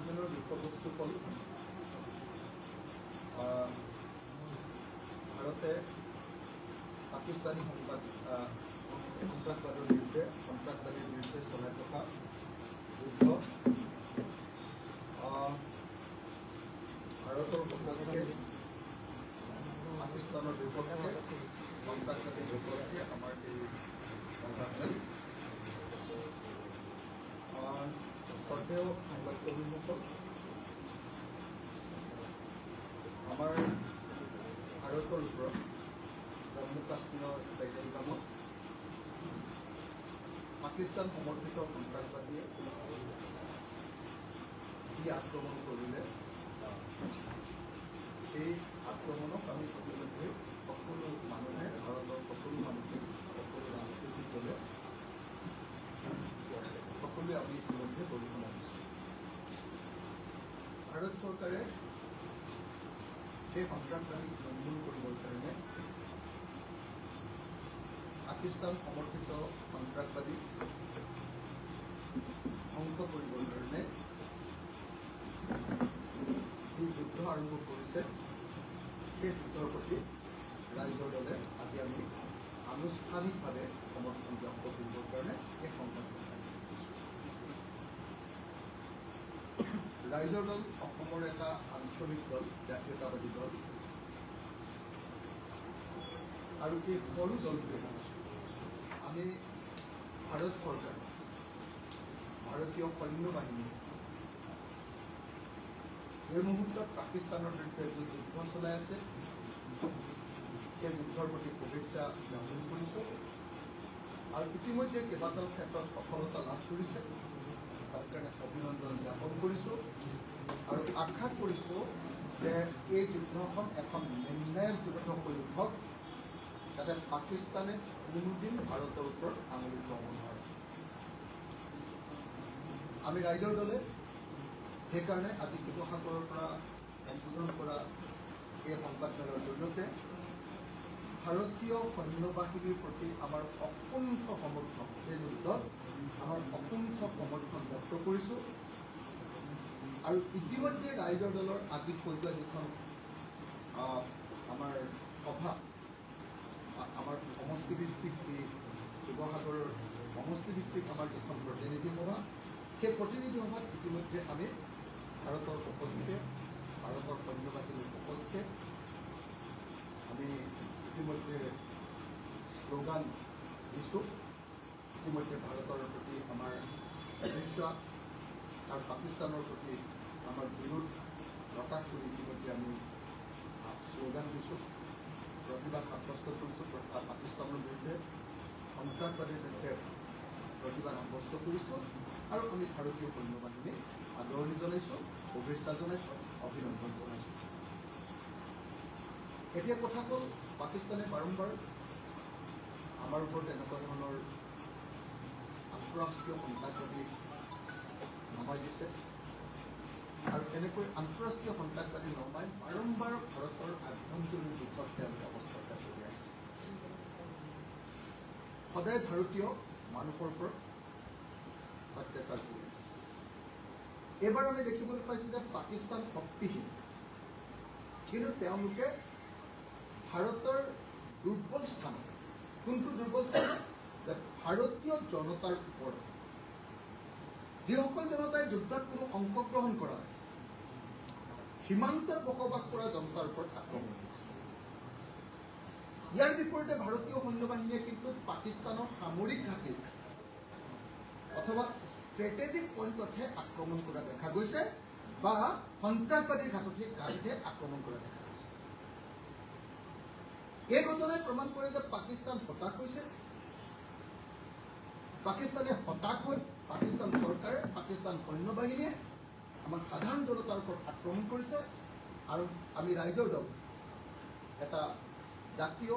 সন্মিলনৰ বিষয়বস্তু হ'ল ভাৰতে পাকিস্তানী সন্ত্ৰাসবাদীৰ বিৰুদ্ধে চলাই থকা যুদ্ধ ভাৰতৰ সপক্ষে পাকিস্তানৰ বিপক্ষে সন্ত্ৰাসবাদীৰ বিপক্ষে আমাৰ এই সংঘাত স্বত্তেও সংবাদকৰ্মীসকল আমাৰ ভাৰতৰ ওপৰত জম্মু কাশ্মীৰৰ পেহেলগামত পাকিস্তান সমৰ্থিত সন্ত্ৰাসবাদীয়ে যি আক্ৰমণ কৰিলে এই আক্ৰমণক আমি ইতিমধ্যে সকলো মানুহে ভাৰতৰ সকলো মানুহে সকলো ৰাজনৈতিক দলে সকলোৱে আমি ইতিমধ্যে গৰিহণা দিছোঁ। ভাৰত চৰকাৰে সেই সন্ত্ৰাসবাদীক নিৰ্মূল কৰিবৰ কাৰণে পাকিস্তান সমৰ্থিত সন্ত্ৰাসবাদীক ধ্বংস কৰিবৰ কাৰণে যি যুদ্ধ আৰম্ভ কৰিছে সেই যুদ্ধৰ প্ৰতি ৰাইজৰ দলে আজি আমি আনুষ্ঠানিকভাৱে সমৰ্থন ব্যক্ত কৰিবৰ কাৰণে এই সংবাদ ৰাইজৰ দল অসমৰ এটা আঞ্চলিক দল, জাতীয়তাবাদী দল, আৰু এই সৰু দলটোৱে আমি ভাৰত চৰকাৰ ভাৰতীয় সৈন্য বাহিনী এই মুহূৰ্তত পাকিস্তানৰ বিৰুদ্ধে যি যুদ্ধ চলাই আছে সেই যুদ্ধৰ প্ৰতি শুভেচ্ছা জ্ঞাপন কৰিছোঁ আৰু ইতিমধ্যে কেইবাটাও ক্ষেত্ৰত সফলতা লাভ কৰিছে, তাৰ কাৰণে অভিনন্দন জ্ঞাপন কৰিছোঁ আৰু আশা কৰিছোঁ যে এই যুদ্ধখন এখন নিৰ্ণায়ক যুদ্ধ হৈ উঠক, যাতে পাকিস্তানে কোনোদিন ভাৰতৰ ওপৰত আঙুলি তুলাব নোৱাৰে। আমি ৰাইজৰ দলে সেইকাৰণে আজি শিৱসাগৰৰ পৰা সম্বোধন কৰা এই সংবাদমেলৰ জৰিয়তে ভাৰতীয় সৈন্য বাহিনীৰ প্ৰতি আমাৰ অকুণ্ঠ সমৰ্থন, এই যুদ্ধত আমাৰ অকুণ্ঠ সমৰ্থন ব্যক্ত কৰিছোঁ আৰু ইতিমধ্যে ৰাইজৰ দলৰ আজি পৰ্যায়ত যিখন আমাৰ সভা, আমাৰ সমষ্টিভিত্তিক যি শিৱসাগৰৰ সমষ্টিভিত্তিক আমাৰ যিখন প্ৰতিনিধি সভা, সেই প্ৰতিনিধি সভাত ইতিমধ্যে আমি ভাৰতৰ সপক্ষে, ভাৰতৰ সৈন্য বাহিনীৰ সপক্ষে আমি ইতিমধ্যে শ্লোগান দিছোঁ। ইতিমধ্যে ভাৰতৰ প্ৰতি আমাৰ বিশ্বাস আৰু পাকিস্তানৰ প্ৰতি আমাৰ বিৰোধ প্ৰকাশ কৰি ইতিমধ্যে আমি শ্লোগান দিছোঁ, প্ৰতিবাদ সাব্যস্ত কৰিছোঁ, পাকিস্তানৰ বিৰুদ্ধে সন্ত্ৰাসবাদীৰ বিৰুদ্ধে প্ৰতিবাদ সাব্যস্ত কৰিছোঁ আৰু আমি ভাৰতীয় সৈন্য বাহিনীক আদৰণি জনাইছোঁ, শুভেচ্ছা জনাইছোঁ, অভিনন্দন জনাইছোঁ। এতিয়া কথা হ'ল, পাকিস্তানে বাৰম্বাৰ আমাৰ ওপৰত এনেকুৱা ধৰণৰ আন্তঃৰাষ্ট্ৰীয় সন্ত্ৰাসবাদী নমাই দিছে আৰু এনেকৈ আন্তঃৰাষ্ট্ৰীয় সন্ত্ৰাসবাদী নমাই বাৰম্বাৰ ভাৰতৰ আভ্যন্তৰীণ যুদ্ধত তেওঁলোকে অৱস্থা কৰি আহিছে। সদায় ভাৰতীয় মানুহৰ ওপৰত অত্যাচাৰ কৰি আহিছে। এইবাৰ আমি দেখিবলৈ পাইছোঁ যে পাকিস্তান শক্তিহীন, কিন্তু তেওঁলোকে ভাৰতৰ দুৰ্বল স্থান, কোনটো দুৰ্বল স্থান? যে ভাৰতীয় জনতাৰ ওপৰত, যিসকল জনতাই যুদ্ধত কোনো অংশগ্ৰহণ কৰা নাই, সীমান্তত বসবাস কৰা জনতাৰ ওপৰত আক্ৰমণ কৰিছে। ইয়াৰ বিপৰীতে ভাৰতীয় সৈন্য বাহিনীয়ে কিন্তু পাকিস্তানৰ সামৰিক ঘাটি অথবা ষ্ট্ৰেটেজিক পইণ্টতহে আক্ৰমণ কৰা দেখা গৈছে বা সন্ত্ৰাসবাদীৰ ঘাটিতহে আক্ৰমণ কৰা দেখা গৈছে। এই ঘটনাই প্ৰমাণ কৰে যে পাকিস্তান হতাশ হৈছে। পাকিস্তানে হতাশ হৈ পাকিস্তান চৰকাৰে, পাকিস্তান সৈন্য বাহিনীয়ে আমাৰ সাধাৰণ জনতাৰ ওপৰত আক্ৰমণ কৰিছে আৰু আমি ৰাইজৰ দল এটা জাতীয়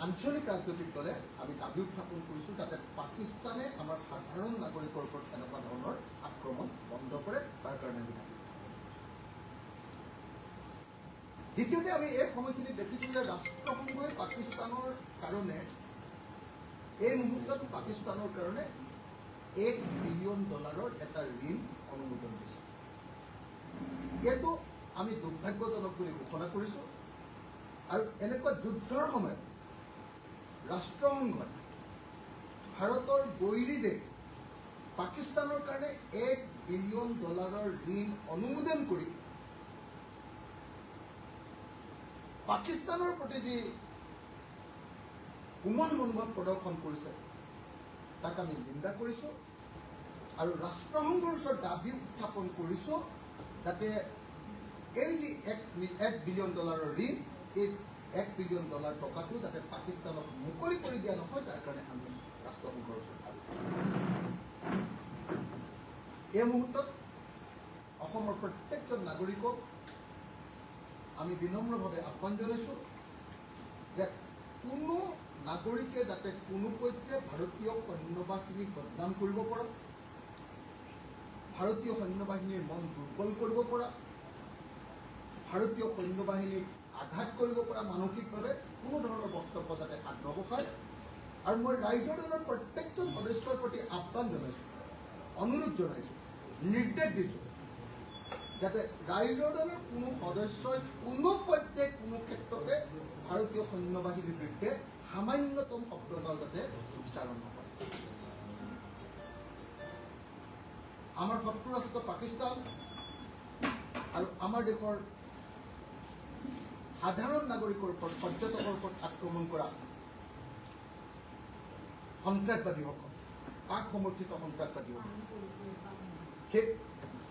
আঞ্চলিক ৰাজনৈতিক দলে আমি দাবী উত্থাপন কৰিছোঁ যাতে পাকিস্তানে আমাৰ সাধাৰণ নাগৰিকৰ ওপৰত এনেকুৱা ধৰণৰ আক্ৰমণ বন্ধ কৰে, তাৰ কাৰণে আমি দাবী। দ্বিতীয়তে আমি এই সময়খিনিত দেখিছোঁ যে ৰাষ্ট্ৰসংঘই পাকিস্তানৰ কাৰণে এই মুহূৰ্তত পাকিস্তানৰ কাৰণে $1 বিলিয়ন এটা ঋণ অনুমোদন দিছে। এইটো আমি দুৰ্ভাগ্যজনক বুলি ঘোষণা কৰিছোঁ। আৰু এনেকুৱা যুদ্ধৰ সময়ত ৰাষ্ট্ৰসংঘই ভাৰতৰ বৈৰী দেশ পাকিস্তানৰ কাৰণে $1 বিলিয়ন ঋণ অনুমোদন কৰি পাকিস্তানৰ প্ৰতি যি কোমল মনোভাৱ প্ৰদৰ্শন কৰিছে তাক আমি নিন্দা কৰিছোঁ আৰু ৰাষ্ট্ৰসংঘৰ ওচৰত দাবী উত্থাপন কৰিছোঁ যাতে এই যি $1 বিলিয়ন ঋণ, এই $1 বিলিয়ন টকাটো যাতে পাকিস্তানক মুকলি কৰি দিয়া নহয়, তাৰ কাৰণে আমি ৰাষ্ট্ৰসংঘৰ ওচৰত দাবী কৰিছোঁ। এই মুহূৰ্তত অসমৰ প্ৰত্যেকজন নাগৰিকক আমি বিনম্ৰভাৱে আহ্বান জনাইছোঁ যে কোনো নাগৰিকে যাতে কোনোপধ্যে ভাৰতীয় সৈন্যবাহিনীক বদনাম কৰিব পৰা, ভাৰতীয় সৈন্যবাহিনীৰ মন দুৰ্বল কৰিব পৰা, ভাৰতীয় সৈন্যবাহিনীক আঘাত কৰিব পৰা মানসিকভাৱে কোনো ধৰণৰ বক্তব্য যাতে আগনবঢ়ায়। আৰু মই ৰাইজৰ দলৰ প্ৰত্যেকজন সদস্যৰ প্ৰতি আহ্বান জনাইছোঁ, অনুৰোধ জনাইছোঁ, নিৰ্দেশ দিছোঁ যাতে ৰাইজৰ দলৰ কোনো সদস্যই কোনো পধ্যে কোনো ক্ষেত্ৰতে ভাৰতীয় সৈন্যবাহিনীৰ বিৰুদ্ধে সামান্যতম শব্দ এটাও যাতে উচ্চাৰণ নকৰে। আমাৰ শত্ৰু ৰাষ্ট্ৰ পাকিস্তান আৰু আমাৰ দেশৰ সাধাৰণ নাগৰিকৰ ওপৰত, পৰ্যটকৰ ওপৰত আক্ৰমণ কৰা সন্ত্ৰাসবাদীসকল, পাক সমৰ্থিত সন্ত্ৰাসবাদীসকল, সেই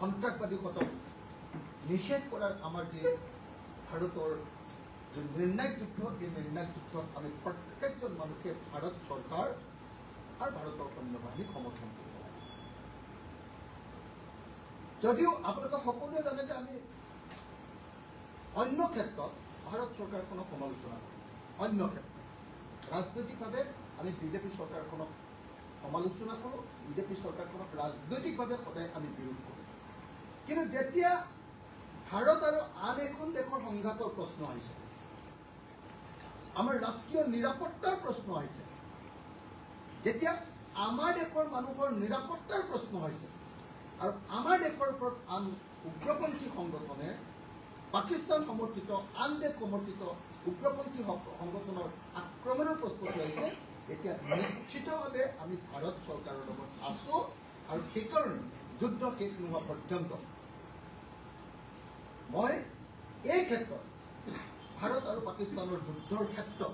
সন্ত্ৰাসবাদীসকলক নিষেধ কৰাৰ আমাৰ যি ভাৰতৰ যি নিৰ্ণায়ক যুদ্ধ, এই নিৰ্ণায়ক যুদ্ধত আমি প্ৰত্যেকজন মানুহে ভাৰত চৰকাৰ আৰু ভাৰতৰ সৈন্যবাহিনীক সমৰ্থন কৰিব লাগে। যদিও আপোনালোকে সকলোৱে জানে যে আমি অন্য ক্ষেত্ৰত ভাৰত চৰকাৰখনক সমালোচনা কৰোঁ, অন্য ক্ষেত্ৰত ৰাজনৈতিকভাৱে আমি বিজেপি চৰকাৰখনক সমালোচনা কৰোঁ, বিজেপি চৰকাৰখনক ৰাজনৈতিকভাৱে সদায় আমি বিৰোধ কৰোঁ। কিন্তু যেতিয়া ভাৰত আৰু আন এখন দেশৰ সংঘাতৰ প্ৰশ্ন আহিছে, আমাৰ ৰাষ্ট্ৰীয় নিৰাপত্তাৰ প্ৰশ্ন আহিছে, যেতিয়া আমাৰ দেশৰ মানুহৰ নিৰাপত্তাৰ প্ৰশ্ন হৈছে আৰু আমাৰ দেশৰ ওপৰত আন উগ্ৰপন্থী সংগঠনে, পাকিস্তান সমৰ্থিত, আন দেশ সমৰ্থিত উগ্ৰপন্থী সংগঠনৰ আক্ৰমণৰ প্ৰস্তুতি হৈছে, এতিয়া নিশ্চিতভাৱে আমি ভাৰত চৰকাৰৰ লগত আছোঁ আৰু সেইকাৰণে যুদ্ধ শেষ নোহোৱা পৰ্যন্ত মই এই ক্ষেত্ৰত ভাৰত আৰু পাকিস্তানৰ যুদ্ধৰ ক্ষেত্ৰত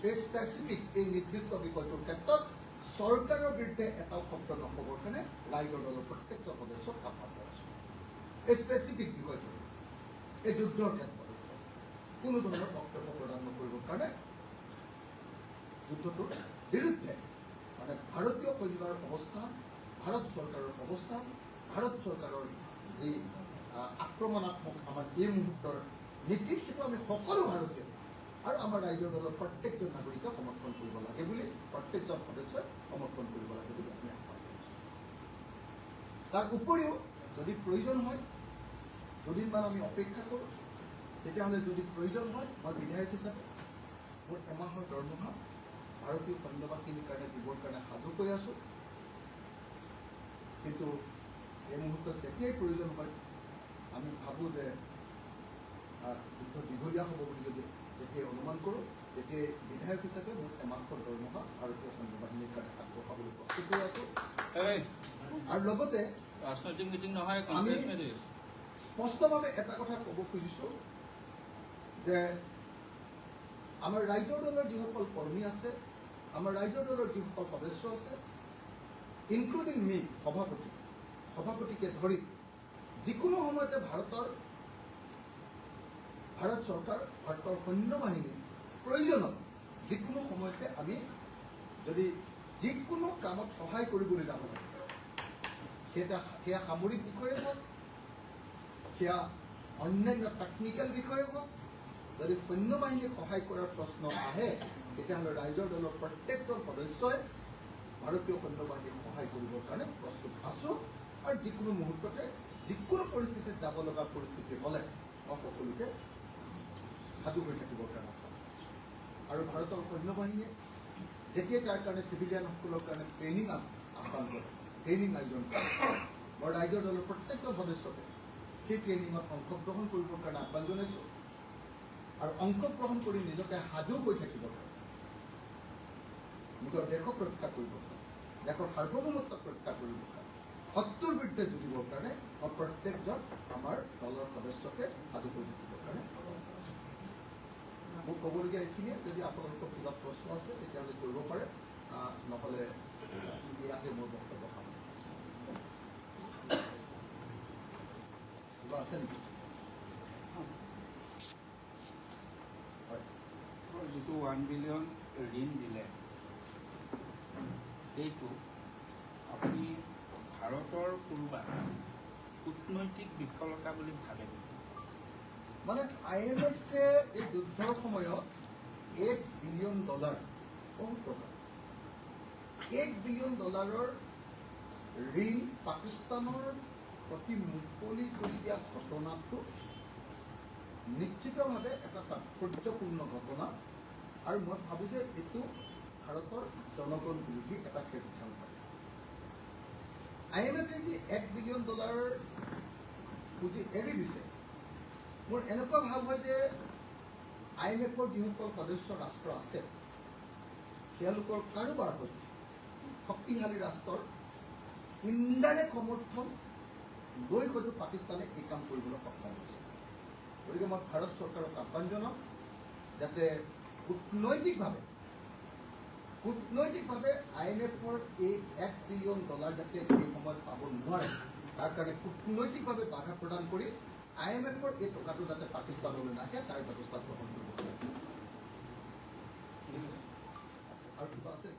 এই স্পেচিফিক, এই নিৰ্দিষ্ট বিষয়টোৰ ক্ষেত্ৰত চৰকাৰৰ বিৰুদ্ধে এটাও শব্দ নক'বৰ কাৰণে ৰাইজৰ দলৰ প্ৰত্যেকজন সদস্যক আহ্বান জনাইছোঁ। এই স্পেচিফিক বিষয়টো, এই যুদ্ধৰ ক্ষেত্ৰত কোনো ধৰণৰ বক্তব্য প্ৰদান নকৰিবৰ কাৰণে যুদ্ধটোৰ বিৰুদ্ধে, মানে ভাৰতীয় সৈন্যৰ অৱস্থান, ভাৰত চৰকাৰৰ অৱস্থান, ভাৰত চৰকাৰৰ যি আক্ৰমণাত্মক আমাৰ এই মুহূৰ্তৰ নীতি, সেইটো আমি সকলো ভাৰতীয় আৰু আমাৰ ৰাইজৰ দলৰ প্ৰত্যেকজন নাগৰিকে সমৰ্থন কৰিব লাগে বুলি, প্ৰত্যেকজন সদস্যই সমৰ্থন কৰিব লাগে বুলি আমি আহ্বান কৰিছোঁ। তাৰ উপৰিও যদি প্ৰয়োজন হয়, দুদিনমান আমি অপেক্ষা কৰোঁ, তেতিয়াহ'লে যদি প্ৰয়োজন হয় মই বিধায়ক হিচাপে মোৰ এমাহৰ দৰমহা ভাৰতীয় সৈন্যবাহিনীৰ কাৰণে দিবৰ কাৰণে সাজু হৈ আছোঁ। কিন্তু এই মুহূৰ্তত যেতিয়াই প্ৰয়োজন হয়, আমি ভাবোঁ যে যুদ্ধ দীঘলীয়া হ'ব বুলি যদি যেতিয়াই অনুমান কৰোঁ, তেতিয়াই বিধায়ক হিচাপে মোৰ এমাহৰ দৰমহা ভাৰতীয় সৈন্যবাহিনীৰ কাৰণে আগবঢ়াবলৈ প্ৰস্তুত হৈ আছোঁ। আৰু লগতে ৰাজনৈতিক মিটিং নহয়, আমি স্পষ্টভাৱে এটা কথা ক'ব খুজিছোঁ যে আমাৰ ৰাইজৰ দলৰ যিসকল কৰ্মী আছে, আমাৰ ৰাইজৰ দলৰ যিসকল সদস্য আছে, ইনক্লুডিং মি, সভাপতিকে ধৰি যিকোনো সময়তে ভাৰত চৰকাৰ, ভাৰতৰ সৈন্যবাহিনীৰ প্ৰয়োজনত যিকোনো সময়তে আমি যদি যিকোনো কামত সহায় কৰিবলৈ যাব লাগে, সেয়া সামৰিক বিষয়ে হওক, সেয়া অন্যান্য টেকনিকেল বিষয়ে হওক, যদি সৈন্যবাহিনীক সহায় কৰাৰ প্ৰশ্ন আহে, তেতিয়াহ'লে ৰাইজৰ দলৰ প্ৰত্যেকজন সদস্যই ভাৰতীয় সৈন্যবাহিনীক সহায় কৰিবৰ কাৰণে প্ৰস্তুত আছোঁ। আৰু যিকোনো মুহূৰ্ততে যিকোনো পৰিস্থিতিত যাব লগা পৰিস্থিতি হ'লে মই সকলোকে সাজু হৈ থাকিবৰ কাৰণে আহ্বান কৰিছোঁ। আৰু ভাৰতৰ সৈন্যবাহিনীয়ে যেতিয়া তাৰ কাৰণে চিভিলিয়ানসকলৰ কাৰণে ট্ৰেইনিং আহ্বান কৰে, ট্ৰেইনিং আয়োজন কৰে, মই ৰাইজৰ দলৰ প্ৰত্যেকজন সদস্যকে সেই ট্ৰেইনিঙত অংশগ্ৰহণ কৰিবৰ কাৰণে আহ্বান জনাইছোঁ আৰু অংশগ্ৰহণ কৰি নিজকে সাজু হৈ থাকিব পাৰে নিজৰ দেশক ৰক্ষা কৰিবৰ কাৰণে দেশৰ সাৰ্বভৌমত্বক ৰক্ষা কৰিবৰ কাৰণে শত্ৰুৰ বিৰুদ্ধে যুঁজিবৰ কাৰণে মই প্ৰত্যেকজন আমাৰ দলৰ সদস্যকে সাজু কৰি থাকিবৰ কাৰণে মোক ক'বলগীয়া এইখিনিয়ে যদি আপোনালোকৰ কিবা প্ৰশ্ন আছে তেতিয়াহ'লে কৰিব পাৰে নহ'লে ইয়াতে মোৰ বক্তব্য সামৰিম কিবা আছে নেকি হয় যিটো 1 বিলিয়ন ঋণ দিলে সেইটো আপুনি ভাৰতৰ কোনোবা কূটনৈতিক বিফলতা বুলি ভাবে নেকি? মানে IMFে এই যুদ্ধৰ সময়ত $1 বিলিয়ন বহুত টকা $1 বিলিয়ন ঋণ পাকিস্তানৰ প্ৰতি মুকলি কৰি দিয়া ঘটনাটো নিশ্চিতভাৱে এটা তাৎপৰ্যপূৰ্ণ ঘটনা আৰু মই ভাবোঁ যে এইটো ভাৰতৰ জনগণ বিৰোধী এটা সিদ্ধান্ত IMFে যি $1 বিলিয়ন পুঁজি এৰি দিছে মোৰ এনেকুৱা ভাৱ হয় যে IMFৰ যিসকল সদস্য ৰাষ্ট্ৰ আছে তেওঁলোকৰ কাৰোবাৰ সৈতে শক্তিশালী ৰাষ্ট্ৰৰ ইনডাইৰেক্ট সমৰ্থন লৈ হয়তো পাকিস্তানে এই কাম কৰিবলৈ সক্ষম হৈছে গতিকে মই ভাৰত চৰকাৰক আহ্বান জনাম যাতে কূটনৈতিকভাৱে IMFৰ এই $1 বিলিয়ন যাতে এই সময়ত পাব নোৱাৰে তাৰ কাৰণে কূটনৈতিকভাৱে বাধা প্ৰদান কৰি IMFৰ এই টকাটো যাতে পাকিস্তানলৈ নাহে তাৰ ব্যৱস্থা গ্ৰহণ কৰিব লাগে আৰু কিবা আছে